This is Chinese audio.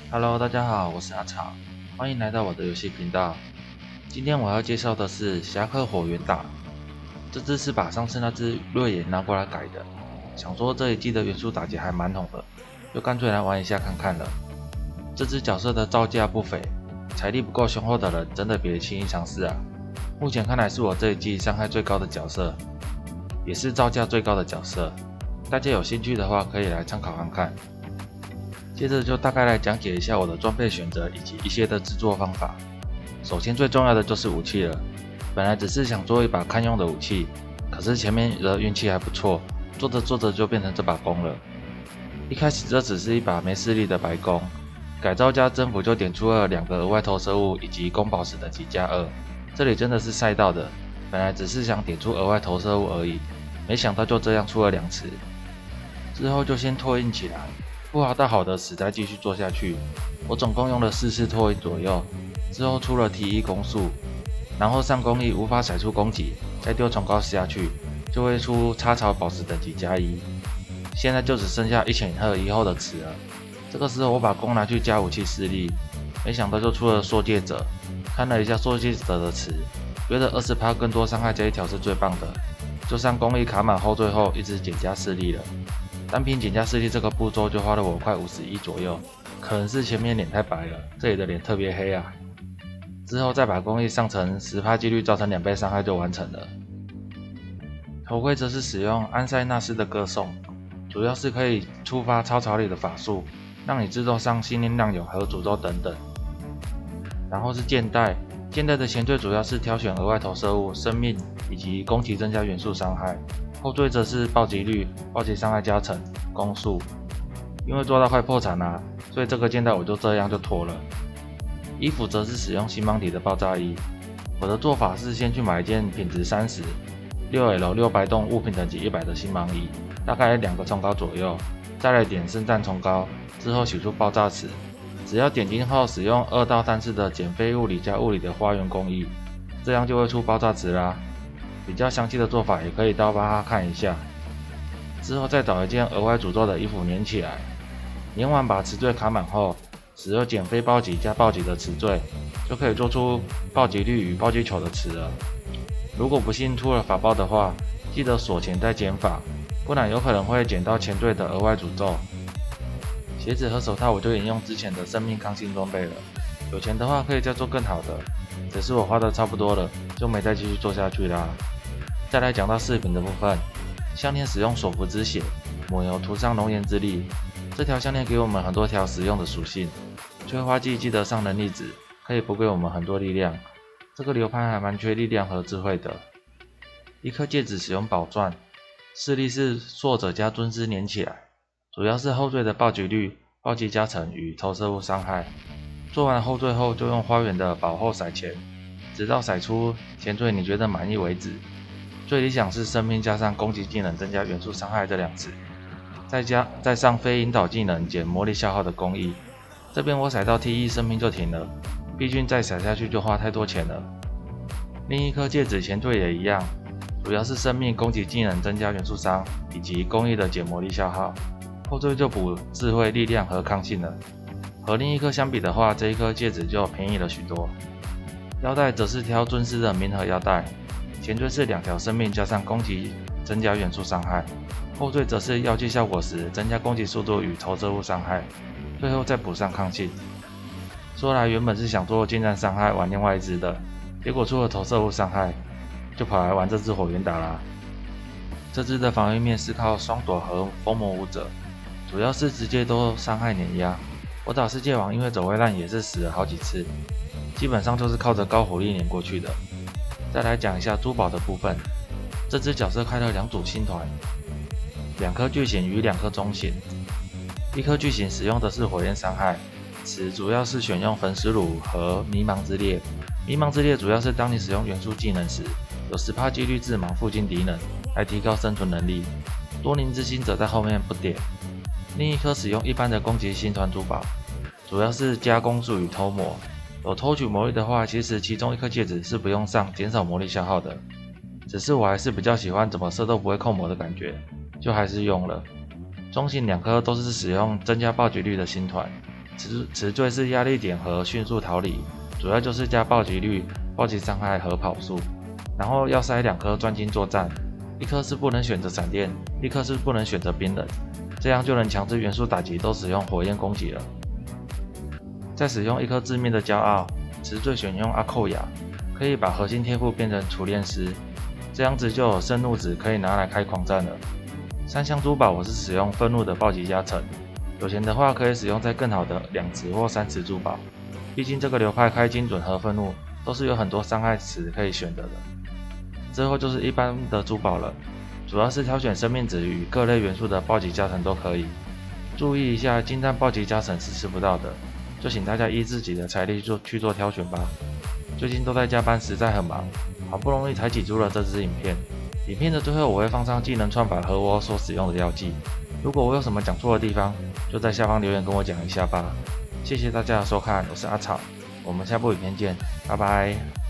Hello，大家好，我是阿草，欢迎来到我的游戏频道。今天我要介绍的是侠客火元打，这只是把上次那只瑞野拿过来改的，想说这一季的元素打击还蛮红的，就干脆来玩一下看看了。这只角色的造价不菲，财力不够雄厚的人真的别轻易尝试啊。目前看来是我这一季伤害最高的角色，也是造价最高的角色，大家有兴趣的话可以来参考看看。接着就大概来讲解一下我的装备选择以及一些的制作方法。首先最重要的就是武器了，本来只是想做一把堪用的武器，可是前面的运气还不错，做着做着就变成这把弓了。一开始这只是一把没势力的白弓，改造加征服就点出了2个额外投射物以及攻宝石等级+2，这里真的是晒到的，本来只是想点出额外投射物而已，没想到就这样出了2次。之后就先拓印起来，不好到好的时再继续做下去。我总共用了4次拓印左右，之后出了T1攻速，然后上攻1无法甩出攻击，再丢崇高下去，就会出插槽宝石等级+1。现在就只剩下1前和1后的词了。这个时候我把弓拿去加武器势力，没想到就出了缩戒者。看了一下缩戒者的词，觉得20%更多伤害这一条是最棒的，就上攻力卡满后缀后一直减加势力了。单凭减加势力这个步骤就花了我快51左右，可能是前面脸太白了，这里的脸特别黑啊。之后再把攻力上成10%几率造成2倍伤害就完成了。头盔则是使用安塞纳斯的歌颂，主要是可以触发超潮力的法术，让你自动上心灵亮勇和诅咒等等。然后是剑带，剑带的前缀主要是挑选额外投射物、生命以及攻击增加元素伤害，后缀则是暴击率、暴击伤害加成、攻速。因为做到快破产啦，所以这个剑带我就这样就脱了。衣服则是使用星芒体的爆炸衣，我的做法是先去买一件品质30、6L 600动物品等级100的星芒衣，大概2个冲高左右，再来点圣战冲高，之后取出爆炸池。只要点进后使用2到3次的减非物理加物理的花园工艺，这样就会出爆炸池啦。比较详细的做法也可以到巴哈看一下。之后再找一件额外诅咒的衣服粘起来，粘完把词缀卡满后，使用减非暴击加暴击的词缀，就可以做出暴击率与暴击球的词了。如果不幸出了法爆的话，记得锁钱再减法，不然有可能会捡到前缀的额外诅咒。鞋子和手套我就沿用之前的生命康心装备了，有钱的话可以再做更好的，只是我花的差不多了，就没再继续做下去啦。再来讲到饰品的部分，项链使用索福之血，抹油涂上龙岩之力，这条项链给我们很多条实用的属性。催化剂记得上能力值，可以补给我们很多力量，这个流派还蛮缺力量和智慧的。一颗戒指使用宝钻，势力是硕者加尊师粘起来，主要是后缀的暴击率、暴击加成与投射物伤害。做完后缀后就用花园的保后骰钱，直到骰出前缀你觉得满意为止。最理想是生命加上攻击技能增加元素伤害这2次，再上非引导技能减魔力消耗的工艺。这边我骰到 T1 生命就停了，毕竟再骰下去就花太多钱了。另一颗戒指前缀也一样，主要是生命攻击技能增加元素伤以及工艺的减魔力消耗，后缀就补智慧、力量和抗性了。和另一颗相比的话，这一颗戒指就便宜了许多。腰带则是挑尊师的冥河腰带，前缀是2条生命加上攻击增加元素伤害，后缀则是药剂效果时增加攻击速度与投射物伤害，最后再补上抗性。说来原本是想做近战伤害玩另外一只的，结果出了投射物伤害，就跑来玩这只火元打啦。这只的防御面是靠双躲和风魔舞者，主要是直接都伤害碾压。我打世界王因为走位烂也是死了好几次，基本上就是靠着高火力碾过去的。再来讲一下珠宝的部分，这只角色开了2组星团，2颗巨型与2颗中型。一颗巨型使用的是火焰伤害，此主要是选用焚尸炉和迷茫之烈。迷茫之烈主要是当你使用元素技能时，有10%几率致盲附近敌人，来提高生存能力。多灵之心则在后面不点。另一颗使用一般的攻击星团珠宝，主要是加攻速与偷魔。有偷取魔力的话，其实其中一颗戒指是不用上减少魔力消耗的，只是我还是比较喜欢怎么射都不会扣魔的感觉，就还是用了。中型2颗都是使用增加暴击率的星团，词缀是压力点和迅速逃离，主要就是加暴击率、暴击伤害和跑速。然后要塞2颗专精作战，一颗是不能选择闪电，一颗是不能选择冰冷，这样就能强制元素打击都使用火焰攻击了。再使用一颗致命的骄傲，词缀选用阿寇亚，可以把核心天赋变成除炼师，这样子就有盛怒值可以拿来开狂战了。3项珠宝我是使用愤怒的暴击加成，有钱的话可以使用在更好的2池或3池珠宝，毕竟这个流派开精准和愤怒都是有很多伤害池可以选择的。最后就是一般的珠宝了，主要是挑选生命值与各类元素的暴击加成都可以。注意一下，金弹暴击加成是吃不到的，就请大家依自己的财力去做挑选吧。最近都在加班，实在很忙，好不容易才挤出了这支影片。影片的最后我会放上技能串法和我所使用的药剂，如果我有什么讲错的地方，就在下方留言跟我讲一下吧。谢谢大家的收看，我是阿草，我们下部影片见，拜拜。